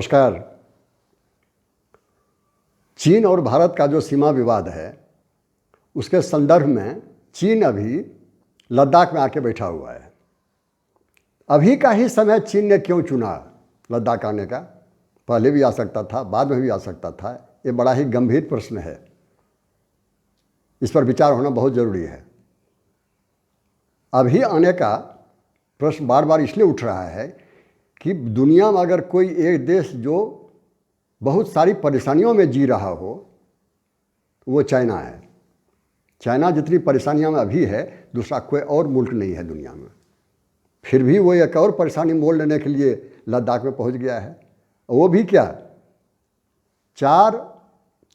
नमस्कार। चीन और भारत का जो सीमा विवाद है उसके संदर्भ में चीन अभी लद्दाख में आके बैठा हुआ है। अभी का ही समय चीन ने क्यों चुना लद्दाख आने का? पहले भी आ सकता था, बाद में भी आ सकता था। ये बड़ा ही गंभीर प्रश्न है, इस पर विचार होना बहुत ज़रूरी है। अभी आने का प्रश्न बार बार इसलिए उठ रहा है कि दुनिया में अगर कोई एक देश जो बहुत सारी परेशानियों में जी रहा हो वो चाइना है। चाइना जितनी परेशानियों में अभी है दूसरा कोई और मुल्क नहीं है दुनिया में। फिर भी वो एक और परेशानी मोल लेने के लिए लद्दाख में पहुंच गया है। वो भी क्या, 4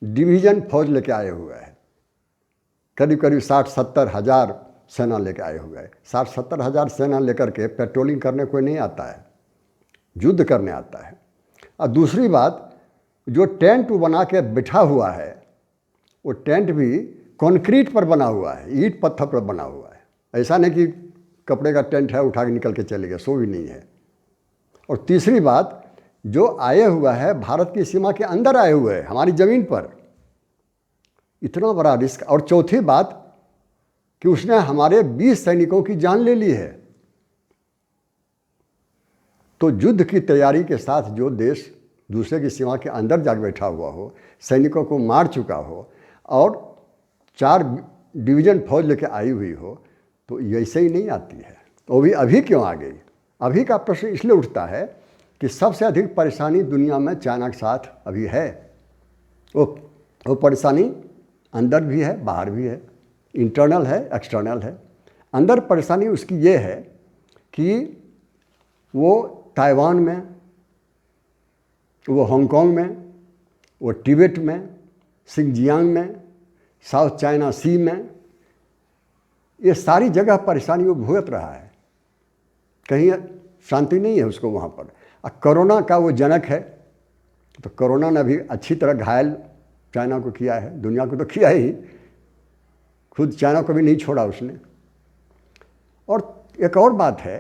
डिवीज़न फौज लेके आए हुए हैं। करीब करीब 60-70 हज़ार सेना लेके आए हुए हैं। 60-70 हज़ार सेना लेकर के पेट्रोलिंग करने कोई नहीं आता है, युद्ध करने आता है। और दूसरी बात, जो टेंट बना के बिठा हुआ है वो टेंट भी कंक्रीट पर बना हुआ है, ईंट पत्थर पर बना हुआ है। ऐसा नहीं कि कपड़े का टेंट है उठा के निकल के चले गए, सो भी नहीं है। और तीसरी बात, जो आए हुआ है भारत की सीमा के अंदर आए हुए हैं, हमारी ज़मीन पर, इतना बड़ा रिस्क। और चौथी बात कि उसने हमारे 20 सैनिकों की जान ले ली है। तो युद्ध की तैयारी के साथ जो देश दूसरे की सीमा के अंदर जाकर बैठा हुआ हो, सैनिकों को मार चुका हो और 4 डिवीज़न फौज लेके आई हुई हो, तो ऐसे ही नहीं आती है। तो वो भी अभी क्यों आ गई? अभी का प्रश्न इसलिए उठता है कि सबसे अधिक परेशानी दुनिया में चाइना के साथ अभी है। वो परेशानी अंदर भी है, बाहर भी है, इंटरनल है, एक्सटर्नल है। अंदर परेशानी उसकी ये है कि वो ताइवान में, वो हांगकांग में, वो तिब्बत में, सिंजियांग में, साउथ चाइना सी में, ये सारी जगह परेशानी वो भुगत रहा है। कहीं शांति नहीं है उसको वहाँ पर। और कोरोना का वो जनक है, तो कोरोना ने भी अच्छी तरह घायल चाइना को किया है, दुनिया को तो किया ही, खुद चाइना को भी नहीं छोड़ा उसने। और एक और बात है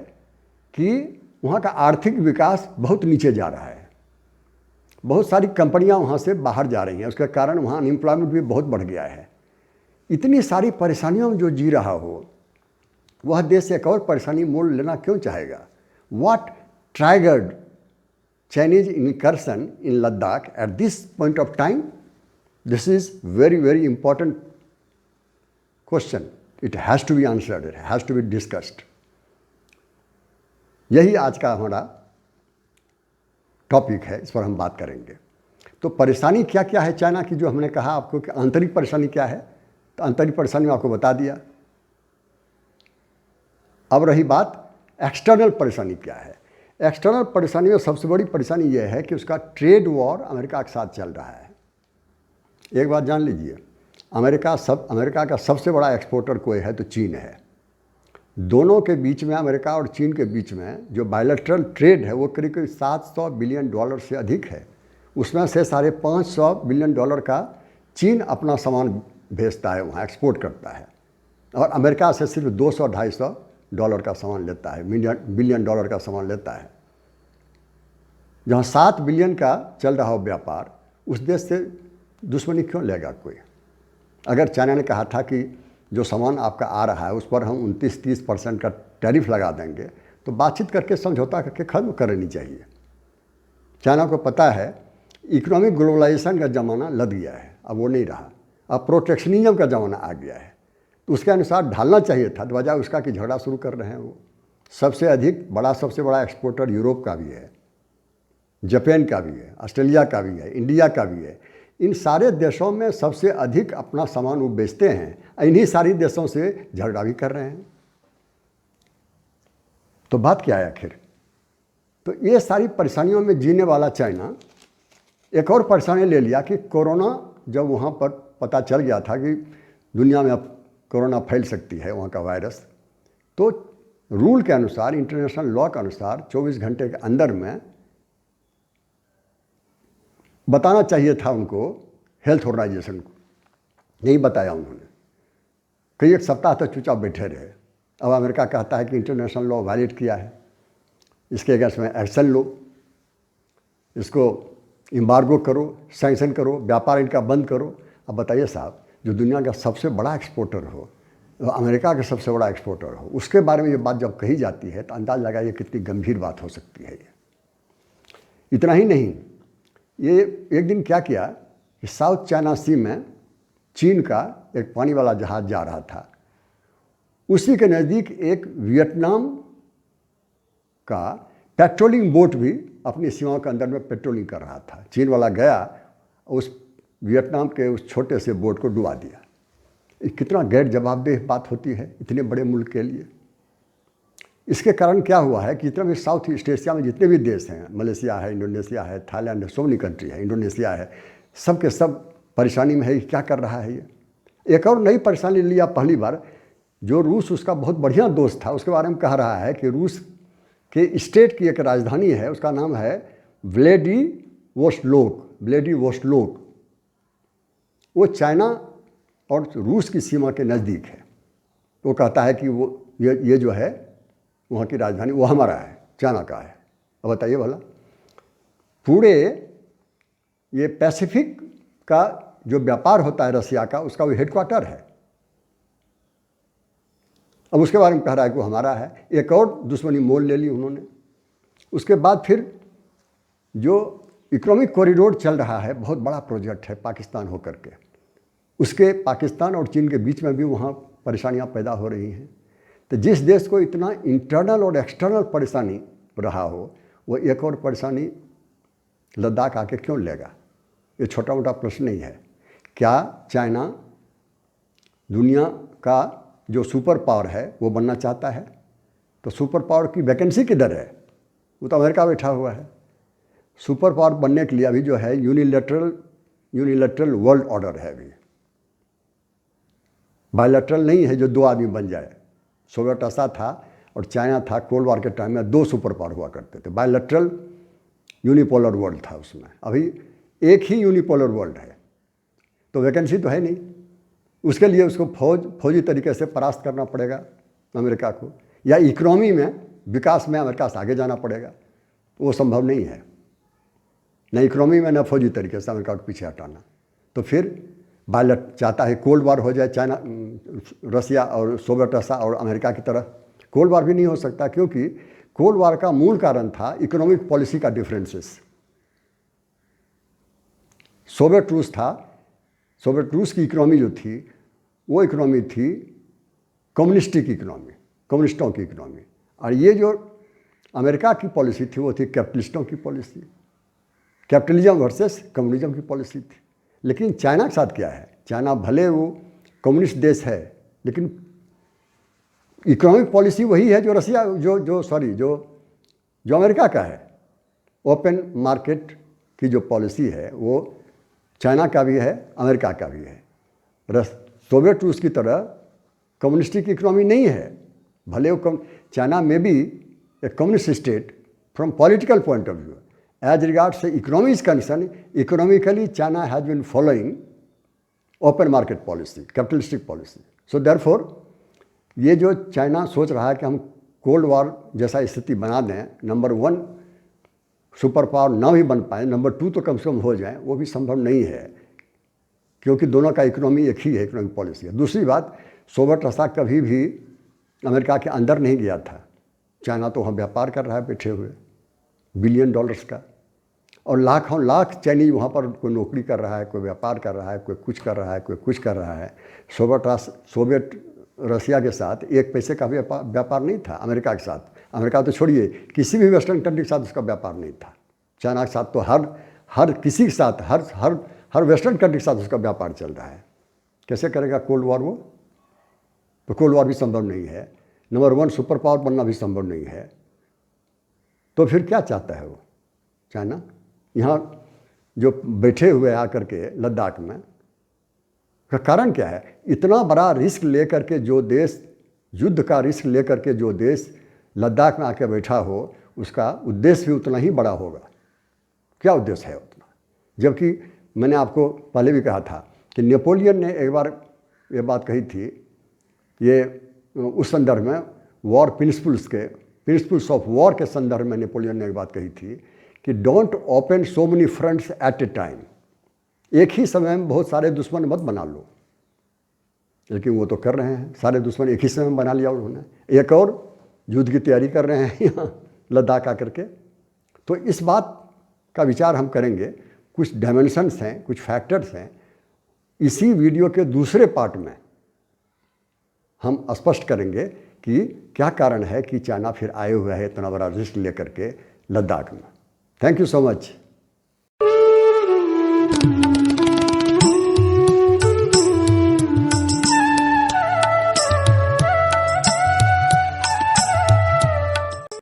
कि वहाँ का आर्थिक विकास बहुत नीचे जा रहा है। बहुत सारी कंपनियाँ वहाँ से बाहर जा रही हैं, उसके कारण वहाँ अनएम्प्लॉयमेंट भी बहुत बढ़ गया है। इतनी सारी परेशानियों में जो जी रहा हो वह देश एक और परेशानी मोल लेना क्यों चाहेगा? What triggered Chinese incursion in Ladakh at this point of time? This is very very important question. It has to be answered, it has to be discussed. यही आज का हमारा टॉपिक है, इस पर हम बात करेंगे. तो परेशानी क्या क्या है चाइना की, जो हमने कहा आपको कि आंतरिक परेशानी क्या है, तो आंतरिक परेशानी आपको बता दिया. अब रही बात एक्सटर्नल परेशानी क्या है. एक्सटर्नल परेशानी में सबसे बड़ी परेशानी यह है कि उसका ट्रेड वॉर अमेरिका के साथ चल रहा है. एक बात जान लीजिए, अमेरिका का सबसे बड़ा एक्सपोर्टर कोई है तो चीन है. दोनों के बीच में, अमेरिका और चीन के बीच में जो बायलैटरल ट्रेड है वो करीब करीब $700 बिलियन से अधिक है. उसमें से $550 बिलियन का चीन अपना सामान भेजता है, वहाँ एक्सपोर्ट करता है, और अमेरिका से सिर्फ $200-250 का सामान लेता है, बिलियन का सामान लेता है. जहाँ 7 बिलियन का चल रहा हो व्यापार, उस देश से दुश्मनी क्यों लेगा कोई? अगर चाइना ने कहा था कि जो सामान आपका आ रहा है उस पर हम 29-30% का टैरिफ लगा देंगे, तो बातचीत करके समझौता करके खत्म कर लेनी चाहिए. चाइना को पता है इकोनॉमिक ग्लोबलाइजेशन का ज़माना लद गया है, अब वो नहीं रहा. अब प्रोटेक्शनिज्म का ज़माना आ गया है, तो उसके अनुसार ढालना चाहिए था, तो बजाय उसका कि झगड़ा शुरू कर रहे हैं. वो सबसे बड़ा एक्सपोर्टर यूरोप का भी है, जापान का भी है, ऑस्ट्रेलिया का भी है, इंडिया का भी है. इन सारे देशों में सबसे अधिक अपना सामान वो बेचते हैं, इन्हीं सारी देशों से झगड़ा भी कर रहे हैं. तो बात क्या है आखिर? तो ये सारी परेशानियों में जीने वाला चाइना एक और परेशानी ले लिया कि कोरोना जब वहाँ पर पता चल गया था कि दुनिया में अब कोरोना फैल सकती है, वहाँ का वायरस, तो रूल के अनुसार, इंटरनेशनल लॉ के अनुसार 24 घंटे के अंदर में बताना चाहिए था उनको, हेल्थ ऑर्गेनाइजेशन को. नहीं बताया उन्होंने. कई एक सप्ताह तक चुपचाप बैठे रहे. अब अमेरिका कहता है कि इंटरनेशनल लॉ वायलेट किया है, इसके अगेंस्ट में एक्शन लो. इसको एम्बार्गो करो, सैंक्शन करो, व्यापार इनका बंद करो। अब बताइए साहब, जो दुनिया का सबसे बड़ा एक्सपोर्टर हो, अमेरिका का सबसे बड़ा एक्सपोर्टर हो, उसके बारे में ये बात जब कही जाती है तो अंदाज़ लगाइए कितनी गंभीर बात हो सकती है ये। इतना ही नहीं, ये एक दिन क्या किया कि साउथ चाइना सी में चीन का एक पानी वाला जहाज़ जा रहा था, उसी के नज़दीक एक वियतनाम का पेट्रोलिंग बोट भी अपनी सीमाओं के अंदर में पेट्रोलिंग कर रहा था। चीन वाला गया, उस वियतनाम के उस छोटे से बोट को डुबा दिया। कितना गैर जवाबदेह बात होती है इतने बड़े मुल्क के लिए। इसके कारण क्या हुआ है कि जितना भी साउथ ईस्ट एशिया में जितने भी देश हैं, मलेशिया है, इंडोनेशिया है, थाईलैंड है, सो मेनी कंट्री है, इंडोनेशिया है, सब के सब परेशानी में है। क्या कर रहा है ये? एक और नई परेशानी लिया पहली बार। जो रूस उसका बहुत बढ़िया दोस्त था, उसके बारे में कह रहा है कि रूस के स्टेट की एक राजधानी है, उसका नाम है व्लादिवोस्तोक। वो चाइना और रूस की सीमा के नज़दीक है। वो कहता है कि वो ये जो है वहाँ की राजधानी वो हमारा है, चाइना का है। अब बताइए भला, पूरे ये पैसिफिक का जो व्यापार होता है रसिया का, उसका वो हेडक्वार्टर है। अब उसके बारे में कह रहा है कि वो हमारा है। एक और दुश्मनी मोल ले ली उन्होंने। उसके बाद फिर जो इकोनॉमिक कॉरिडोर चल रहा है, बहुत बड़ा प्रोजेक्ट है पाकिस्तान होकर के, उसके पाकिस्तान और चीन के बीच में भी वहाँ परेशानियाँ पैदा हो रही हैं। तो जिस देश को इतना इंटरनल और एक्सटर्नल परेशानी रहा हो, वो एक और परेशानी लद्दाख आके क्यों लेगा? ये छोटा मोटा प्रश्न नहीं है। क्या चाइना दुनिया का जो सुपर पावर है वो बनना चाहता है? तो सुपर पावर की वैकेंसी किधर है? वो तो अमेरिका बैठा हुआ है। सुपर पावर बनने के लिए अभी जो है यूनिलैटरल वर्ल्ड ऑर्डर है, अभी बायलैटरल नहीं है जो दो आदमी बन जाए। सोवियत ऐसा था और चाइना था, कोल्ड वार के टाइम में दो सुपर पावर हुआ करते थे। बायलैटरल यूनिपोलर वर्ल्ड था उसमें। अभी एक ही यूनिपोलर वर्ल्ड है, तो वैकेंसी तो है नहीं। उसके लिए उसको फौजी तरीके से परास्त करना पड़ेगा अमेरिका को, या इकोनॉमी में विकास में अमेरिका से आगे जाना पड़ेगा। वो संभव नहीं है, न इकोनॉमी में न फौजी तरीके से अमेरिका को पीछे हटाना। तो फिर बायलट चाहता है कोल्ड वार हो जाए, चाइना रसिया और सोवियत रसा और अमेरिका की तरह। कोल्ड वार भी नहीं हो सकता, क्योंकि कोल्ड वार का मूल कारण था इकोनॉमिक पॉलिसी का डिफरेंसेस। सोवियत रूस की इकोनॉमी जो थी, वो इकोनॉमी थी कम्युनिस्टिक इकोनॉमी, कम्युनिस्टों की इकोनॉमी। और ये जो अमेरिका की पॉलिसी थी वो थी कैपिटलिस्टों की पॉलिसी, कैपिटलिज्म वर्सेस कम्युनिज्म की पॉलिसी थी। लेकिन चाइना के साथ क्या है? चाइना भले वो कम्युनिस्ट देश है, लेकिन इकोनॉमिक पॉलिसी वही है जो रसिया जो अमेरिका का है। ओपन मार्केट की जो पॉलिसी है वो चाइना का भी है, अमेरिका का भी है। सोवियत रूस की तरह कम्युनिस्टिक इकोनॉमी नहीं है। भले वो चाइना में भी a communist state from political point of view, as regards the economy is concerned, economically China has been following open market policy, capitalistic policy. So therefore, ये जो चाइना सोच रहा है कि हम कोल्ड वॉर जैसा स्थिति बना दें, नंबर 1 सुपर पावर ना भी बन पाए, नंबर 2 तो कम से कम हो जाए, वो भी संभव नहीं है, क्योंकि दोनों का इकोनॉमी एक ही है, इकोनॉमिक पॉलिसी है। दूसरी बात, सोवियत रसा कभी भी अमेरिका के अंदर नहीं गया था। चाइना तो वहाँ व्यापार कर रहा है बैठे हुए $बिलियन का, और लाखों लाख चाइनीज वहाँ पर कोई नौकरी कर रहा है, कोई व्यापार कर रहा है, कोई कुछ कर रहा है, कोई कुछ कर रहा है। सोवियत रसिया के साथ एक पैसे का व्यापार नहीं था अमेरिका के साथ। अमेरिका तो छोड़िए, किसी भी वेस्टर्न कंट्री के साथ उसका व्यापार नहीं था। चाइना के साथ तो हर किसी के साथ, हर वेस्टर्न कंट्री के साथ उसका व्यापार चल रहा है। कैसे करेगा कोल्ड वॉर? वो तो कोल्ड वॉर भी संभव नहीं है। नंबर 1 सुपर पावर बनना भी संभव नहीं है। तो फिर क्या चाहता है वो चाइना? यहाँ जो बैठे हुए आकर के लद्दाख में, का कारण क्या है? इतना बड़ा रिस्क लेकर के जो देश, युद्ध का रिस्क लेकर के जो देश लद्दाख में आके बैठा हो, उसका उद्देश्य भी उतना ही बड़ा होगा। क्या उद्देश्य है उतना? जबकि मैंने आपको पहले भी कहा था कि नेपोलियन ने एक बार ये बात कही थी, ये उस संदर्भ में वॉर प्रिंसिपल्स ऑफ वॉर के संदर्भ में नेपोलियन ने एक बात कही थी कि don't open so many fronts at a time, एक ही समय में बहुत सारे दुश्मन मत बना लो। लेकिन वो तो कर रहे हैं, सारे दुश्मन एक ही समय में बना लिया उन्होंने। एक और युद्ध की तैयारी कर रहे हैं यहाँ लद्दाख आकर के। तो इस बात का विचार हम करेंगे, कुछ डायमेंशंस हैं, कुछ फैक्टर्स हैं। इसी वीडियो के दूसरे पार्ट में हम स्पष्ट करेंगे कि क्या कारण है कि चाइना फिर आए हुए है इतना बड़ा रिस्क लेकर के लद्दाख में। Thank you so much.